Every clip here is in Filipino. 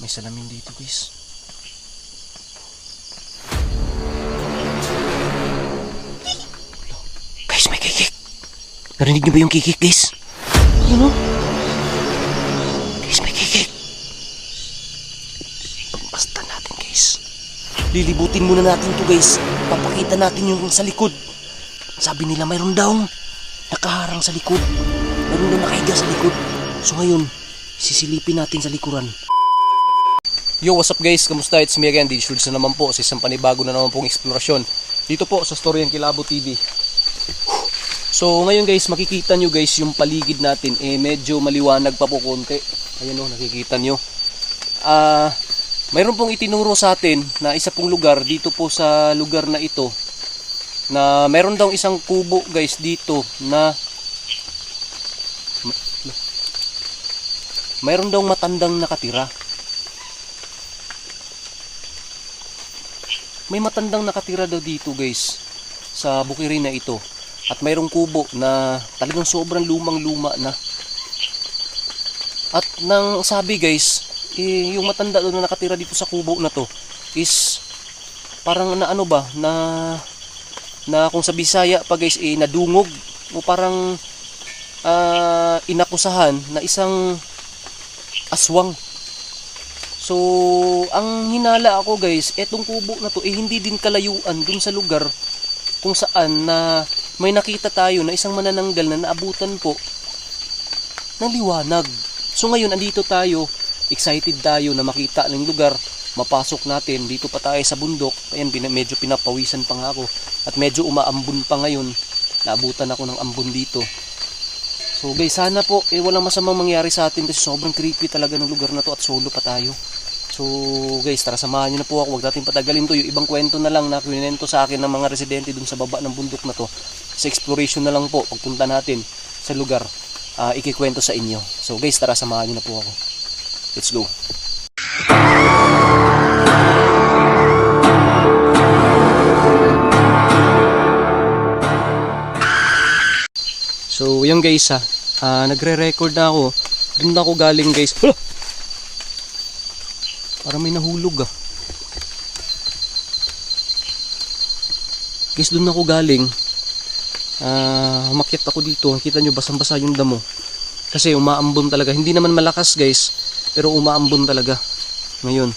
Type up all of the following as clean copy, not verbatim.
May salamin dito guys. Guys, may kikik. Narinig niyo ba yung kikik guys? Ano? Guys, may kikik. Basta natin guys. Lilibutin muna natin to guys. Papakita natin yung sa likod. Sabi nila mayroon daw nakaharang sa likod. Mayroon daw nakahiga sa likod. So ngayon, sisilipin natin sa likuran. Yo, what's up guys? Kamusta? It's me again, DJ Schultz na naman po sa isang panibago na naman pong eksplorasyon dito po sa Storyan Kilabo TV. So ngayon guys, makikita nyo guys yung paligid natin. Medyo maliwanag pa po konti. Ayan o, nakikita nyo. Mayroon pong itinuro sa atin na isa pong lugar dito po sa lugar na ito, na mayroon daw isang kubo guys dito na mayroon daw matandang nakatira. May matandang nakatira daw dito guys sa bukirin na ito. At mayroong kubo na talagang sobrang lumang-luma na. At nang sabi guys, yung matanda daw na nakatira dito sa kubo na to is parang na ano ba, na kung sa Bisaya pa guys, nadungog o parang inakusahan na isang aswang. So, ang hinala ako guys, etong kubo na to hindi din kalayuan dun sa lugar kung saan na may nakita tayo na isang manananggal na naabutan po ng liwanag. So ngayon, andito tayo, excited tayo na makita ng lugar, mapasok natin. Dito pa tayo sa bundok. Ayan, medyo pinapawisan pa nga ako. At medyo umaambon pa ngayon. Naabutan ako ng ambon dito. So guys, sana po walang masamang mangyari sa atin kasi sobrang creepy talaga ng lugar na to at solo pa tayo. So guys, tara samahan nyo na po ako. Huwag natin patagalin to. Yung ibang kwento na lang na kwento sa akin ng mga residente dun sa baba ng bundok na to. Sa exploration na lang po, pagpunta natin sa lugar, ikikwento sa inyo. So guys, tara samahan nyo na po ako. Let's go. So yan guys nagre-record na ako. Doon na ako galing guys. Hala! Parang may nahulog Guys, doon ako galing. Umakyat ako dito. Nakita nyo basang-basa yung damo. Kasi umaambon talaga. Hindi naman malakas guys, pero umaambon talaga. Ngayon,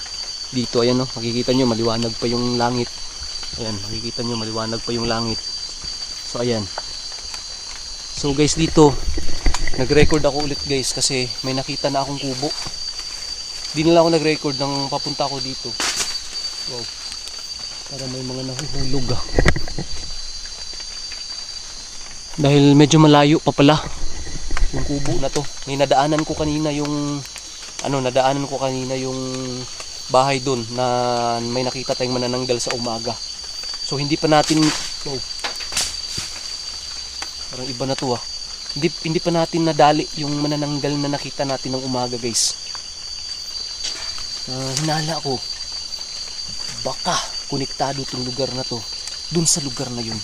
dito ayan makikita nyo maliwanag pa yung langit. Ayan, makikita nyo maliwanag pa yung langit. So ayan. So guys, dito nag-record ako ulit guys kasi may nakita na akong kubo. Di na lang ako nag-record nang papunta ako dito. Wow. Para may mga nahuhulog Dahil medyo malayo pa pala yung kubo na to. May nadaanan ko kanina yung bahay doon na may nakita tayong manananggal sa umaga. So hindi pa natin parang iba na to Hindi pa natin nadali yung manananggal na nakita natin ng umaga guys. Hinala ko baka konektado tong lugar na to dun sa lugar na yun.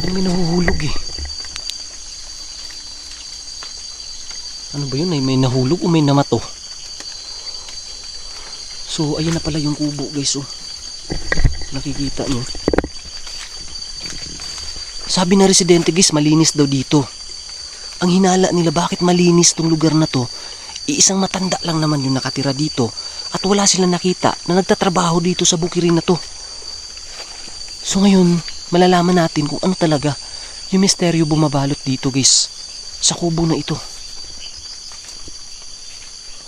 May nahuhulog Ano ba yun? May nahulog o may namato? So ayun na pala yung kubo guys nakikita nyo. Sabi na residente guys, malinis daw dito. Ang hinala nila bakit malinis tong lugar na to, isang matanda lang naman yung nakatira dito at wala silang nakita na nagtatrabaho dito sa bukirin na to. So ngayon, malalaman natin kung ano talaga yung misteryo bumabalot dito guys sa kubo na ito.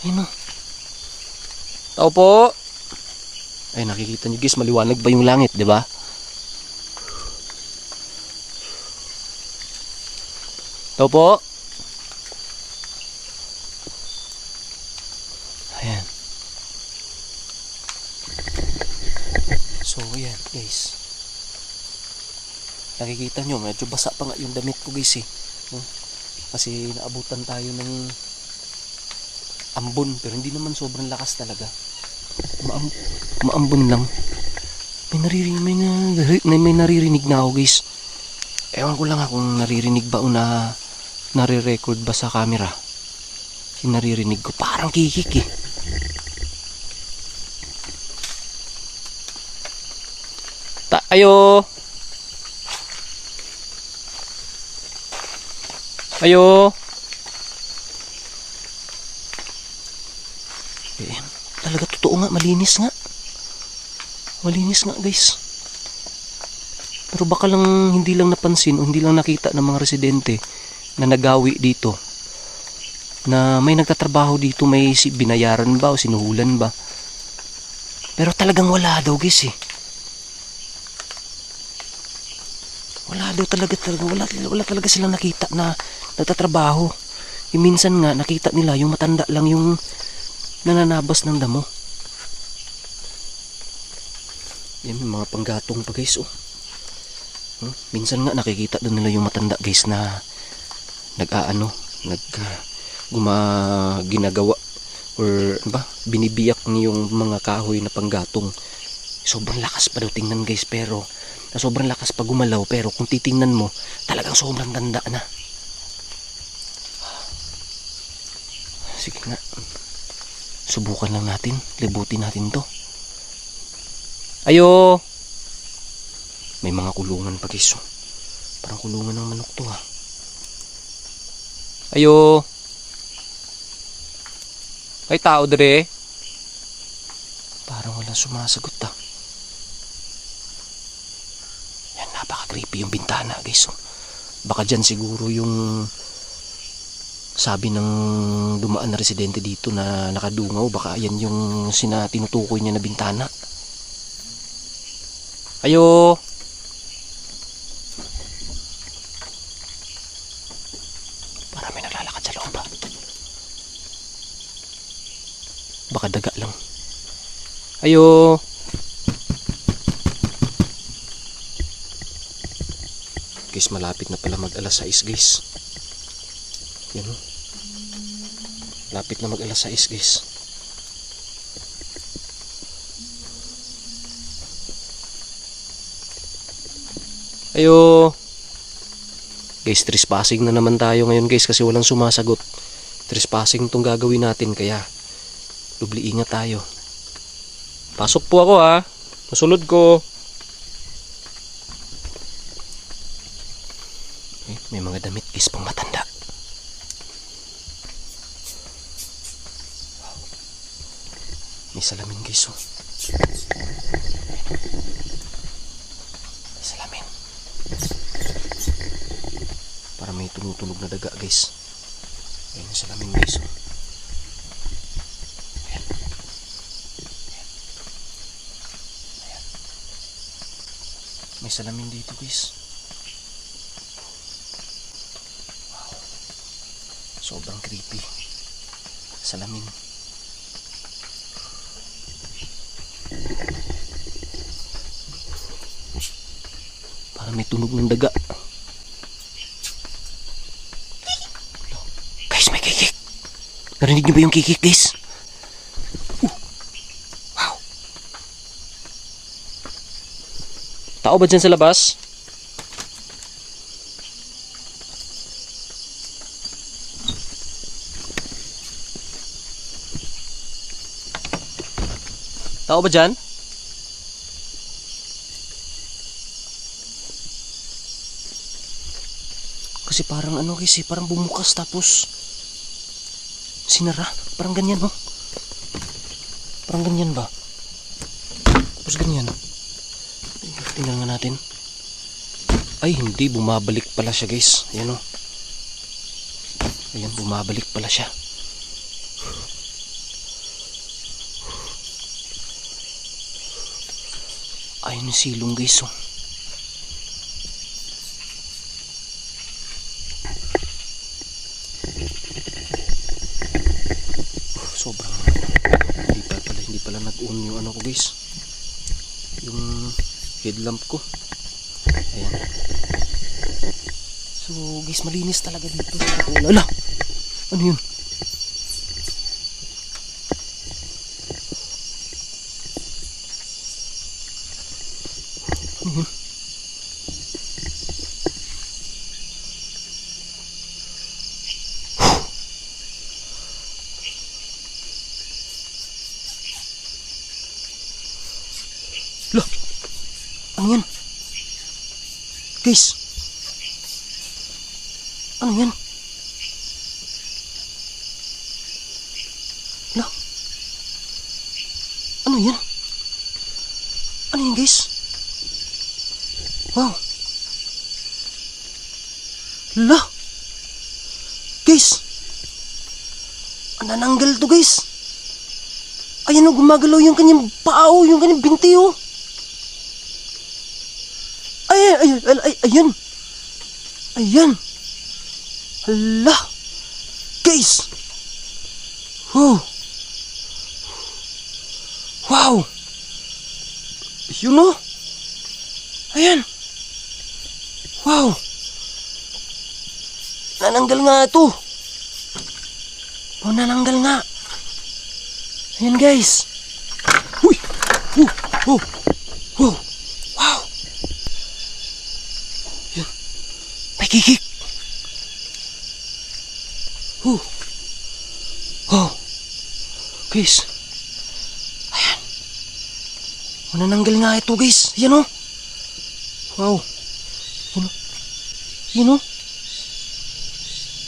Ayun Tao po. Ay, nakikita nyo guys, maliwanag ba yung langit, di ba? Tao po. Ayan. So, ayan guys. Nakikita nyo, medyo basa pa nga yung damit ko guys Kasi naabutan tayo ng ambon, pero hindi naman sobrang lakas talaga. Maambon lang. May naririnig na ako guys. Ewan ko lang kung naririnig ba o nare-record ba sa camera. Yung naririnig ko parang kikik Ayo. Ayo. Eh, talaga totoo nga, malinis nga. Malinis nga, guys. Pero baka lang hindi lang napansin o hindi lang nakita ng mga residente na nagawi dito. Na may nagtatrabaho dito, may binayaran ba o sinuhulan ba. Pero talagang wala daw, guys eh. Wala daw talaga, wala talaga silang nakita na nagtatrabaho. Minsan nga nakita nila yung matanda lang yung nananabas ng damo. Yan, may mga panggatong pa, guys oh. Minsan nga nakikita doon nila yung matanda, guys, na ginagawa or ano ba, binibiyak niyo yung mga kahoy na panggatong. Sobrang lakas pa daw tingnan, guys, pero sobrang lakas pa gumalaw, pero kung titingnan mo talagang sobrang tanda na. Sige nga, subukan lang natin, libutin natin to. Ayo. May mga kulungan pa, guys. Parang kulungan ng manok to ha. Ayo. May tao dire. Parang wala sumasagot ha. Yan, napaka-creepy yung bintana, guys. Baka dyan siguro yung sabi ng dumaan na residente dito na nakadungaw. Baka yan yung tinutukoy niya na bintana. Ayo. Parang may naglalakad sa loob. Baka daga lang. Ayo. Guys, malapit na pala mag alas 6, guys. Yan o. Lapit na mag alas 6, guys. Ayo. Guys, trespassing na naman tayo ngayon, guys, kasi walang sumasagot. Trespassing tong gagawin natin, kaya dubli ingat tayo. Pasok po ako ha. Masunod ko. May mga damit, guys, pang matanda. May salamin, guys oh. Salamin. Para may tumutunog na daga, guys. Ayun yung salamin, guys oh. Ayan. Ayan. Ayan. May salamin dito, guys. Wow. Sobrang creepy. Salamin. Para may tunog ng daga. Guys, may kikik. Narinig niyo ba yung kikik, guys? Wow. Tao ba dyan sa labas? Tao ba dyan? Kasi parang ano, guys, parang bumukas tapos sinara. Parang ganyan, no? Parang ganyan ba? Tapos ganyan. Tingnan nga natin. Ay, hindi. Bumabalik pala siya, guys. Ayan, no? Ayan, bumabalik pala siya. Ayun yung silong, guys, oh. Sobrang hindi pala nag-on yung ano ko, guys, yung headlamp ko. Ayan. So guys, malinis talaga dito. Lala, ano yun? Ano yun? Lah, ano yan? Guys. Ano yan? Hala? Ano yan? Ano yan guys? Wow. Hala? Guys. Nananggal to guys. Ayan o, gumagalaw yung kanyang paa, yung kanyang binti o. Ayan. Ayan. Hala. Guys. Wow. Wow. Yun o. Ayan. Wow. Nananggal nga ito. Oh, nananggal nga. Ayan guys. Uy. Oh. Wow. Wow. Yan. May kikik. Oh. Guys. Ayan. Oh, nananggal nga ito guys. Ayan o. Wow. Ayan o.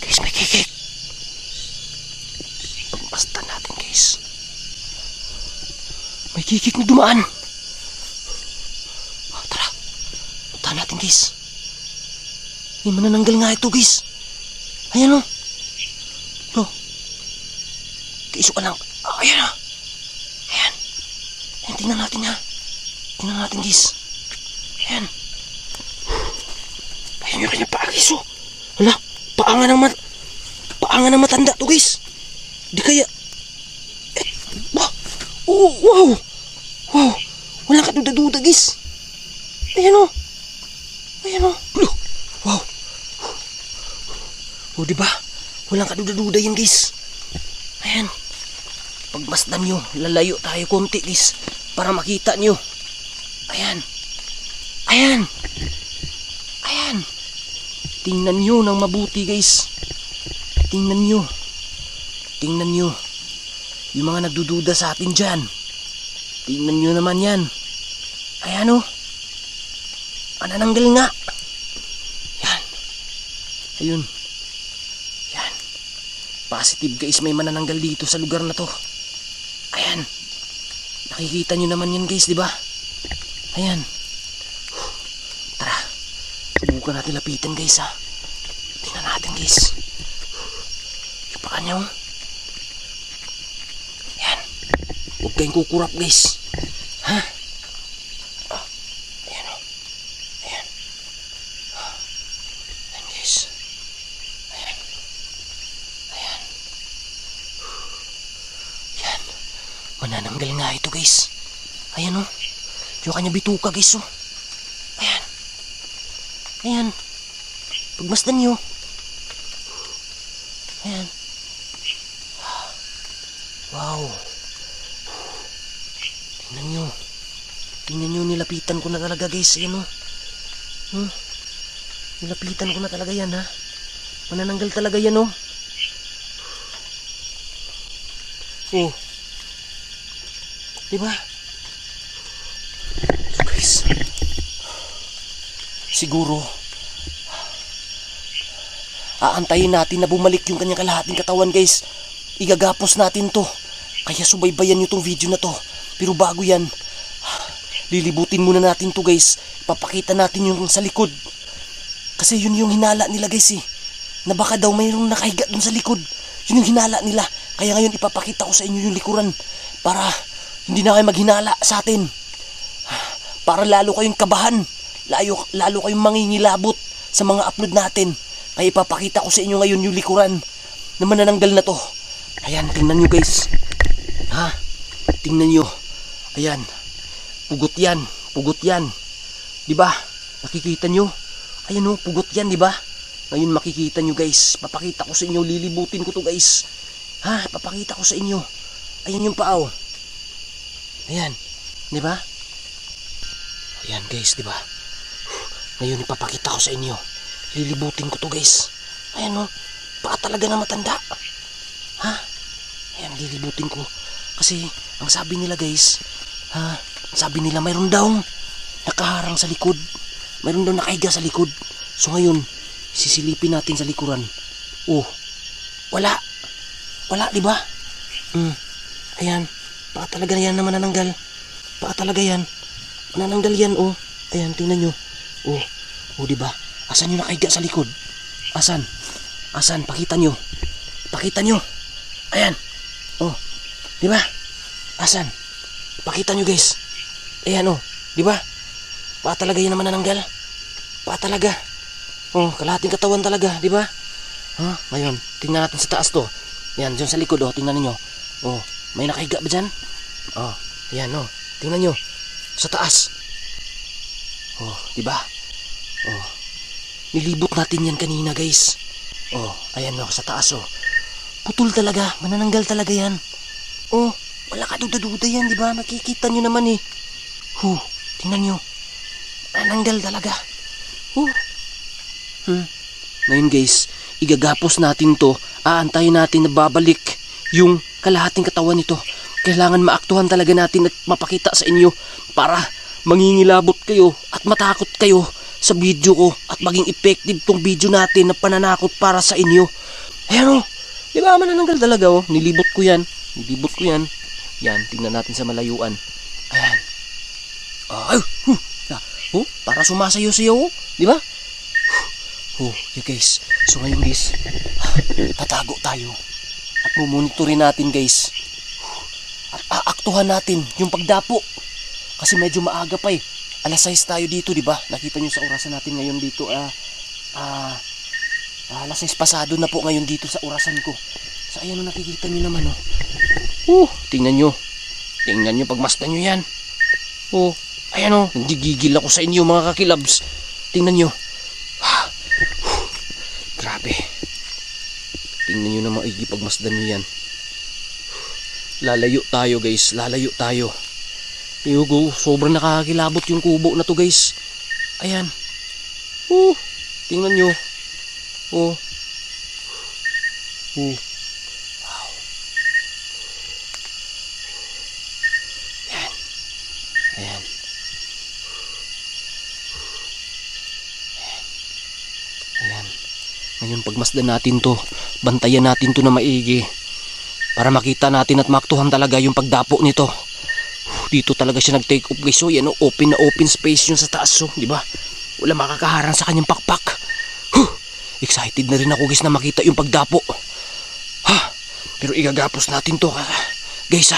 Guys, may kikik. Basta natin guys. May kikik na dumaan. Tara. Punta natin guys. May manananggal nga ito guys. Ayan o. Kaiso ka lang. Ayan o. Ayan. Tingnan natin ha. Tingnan natin guys. Ayan. Ayan yung kanya paa guys o. Hala. Paangan ng matanda to guys. Di kaya. Wow. Wow. Walang kaduda-duda guys. Ayan o. Wow. Diba? Walang kaduda-duda yan guys. Ayan. Pagmasdan nyo, lalayo tayo konti guys. Para makita nyo. Ayan. Tingnan nyo ng mabuti guys. Tingnan nyo. Yung mga nagdududa sa atin dyan. Tingnan nyo naman yan. Ayan o. Nananggal nga. Yan. Ayun. Yan. Positive guys, may manananggal dito sa lugar na to. Ayan. Nakikita nyo naman yan guys, di ba? Ayan. Tara. Subukan natin lapitan guys ha. Tingnan natin guys. Yung pa kanya oh. Ayan. Huwag kayong kukurap guys. Ha? Ayan o. Ayan. Ayan guys. Ayan. Ayan. Manananggal nga ito guys. Ayan o. Yung kanya bituka guys o. Ayan. Pagmasdan nyo. Ayan. Wow. Tingnan nyo, nilapitan ko na talaga guys. Ayan o. Nilapitan ko na talaga yan ha. Manananggal talaga yan o. Oh. Diba? So guys. Siguro aantayin natin na bumalik yung kanyang kalahating katawan guys. Igagapos natin to. Kaya subaybayan nyo tong video na to. Pero bago yan, lilibutin muna natin to guys. Papakita natin yung sa likod. Kasi yun yung hinala nila guys eh. Na baka daw mayroong nakahiga dun sa likod. Yun yung hinala nila. Kaya ngayon ipapakita ko sa inyo yung likuran. Para hindi na kayo maghinala sa atin. Para lalo kayong kabahan. Lalo kayong mangingilabot sa mga upload natin. Kaya ipapakita ko sa inyo ngayon yung likuran na manananggal na to. Ayan, tingnan nyo guys. Ha? Tingnan nyo. Ayan. Pugot yan. Diba? Nakikita nyo? Ayan o, pugot yan, diba? Ngayon makikita nyo guys. Papakita ko sa inyo. Lilibutin ko to guys. Ha? Papakita ko sa inyo. Ayan yung paa o. Ayan. Diba? Ayan guys, diba? Ngayon ipapakita ko sa inyo. Lilibutin ko to guys. Ayan o. Paa talaga na matanda. Ha? Ayan, lilibutin ko. Kasi ang sabi nila guys, sabi nila mayroon daw nakaharang sa likod. mayroon daw nakahiga sa likod. So ngayon, sisilipin natin sa likuran. Oh, wala. Wala, di ba? Ayan. Baka talaga yan na manananggal. Baka talaga yan. Manananggal yan, oh. Ayan, tingnan nyo. Oh, di ba? Asan yung nakahiga sa likod? Asan? Pakita nyo. Pakita nyo. Ayan. Oh, di ba? Asan? Pakita nyo, guys. Ayan, oh. Di ba? Baka talaga yan na manananggal. Baka talaga. Oh, kalahating katawan talaga, di ba? Ngayon, tingnan natin sa taas to. Yan, dyan sa likod, oh, tingnan niyo. Oh, may nakahiga ba dyan? Oh, yan, oh. Tingnan nyo. Sa taas. Oh, di ba? Oh. Nilibot natin yan kanina, guys. Oh, ayan, oh, sa taas, oh. Putol talaga, manananggal talaga yan. Oh, wala ka duda-duda yan, di ba? Makikita nyo naman eh. Tingnan nyo. Manananggal talaga. Ngayon, guys, igagapos natin to. Aantayin natin na babalik yung kalahating katawan nito. Kailangan maaktuhan talaga natin at mapakita sa inyo para mangingilabot kayo at matakot kayo sa video ko at maging effective tong video natin na pananakot para sa inyo. Ayan, oh. Di ba manananggal talaga, oh. Nilibot ko yan. Yan, tingnan natin sa malayuan. Ayan. Para sumasayo-sayo, oh. Di ba? You guys. So ngayon, guys, tatago tayo at mumonitorin natin, guys. At aaktuhan natin yung pagdapo kasi medyo maaga pa eh. Alas 6 tayo dito, di ba? Nakita nyo sa orasan natin ngayon dito. Alas 6 pasado na po ngayon dito sa orasan ko. So ayan, nakikita nyo naman, oh. Tingnan nyo pagmasdan nyo yan. Ayan, oh. Nagigigil ako sa inyo, mga kakilabs. Tingnan nyo. Grabe. Tingnan nyo na maigi pagmasdan nyo yan. Lalayo tayo, guys. Lalayo tayo. Sobrang nakakakilabot yung kubo na to, guys. Ayan. Tingnan nyo. Wow. Ayan. Ngayon, pagmasdan natin to, bantayan natin to na maigi para makita natin at maktuhan talaga yung pagdapo nito. Dito talaga siya nag-take off, guys. So yan, open na open space yun sa taas, so, di ba? Wala makakaharang sa kanyang pakpak. Excited na rin ako, guys, na makita yung pagdapo. Pero igagapos natin to, guys,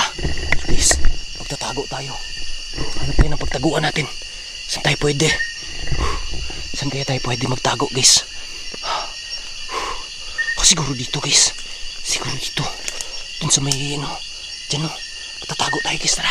Guys, magtatago tayo. Ano tayo ng pagtaguan natin? Saan tayo pwede? Saan kaya tayo pwede magtago, guys? Siguro dito, guys. Siguro dito. Dun sa may, dyan, magtatago tayo, guys. Tara.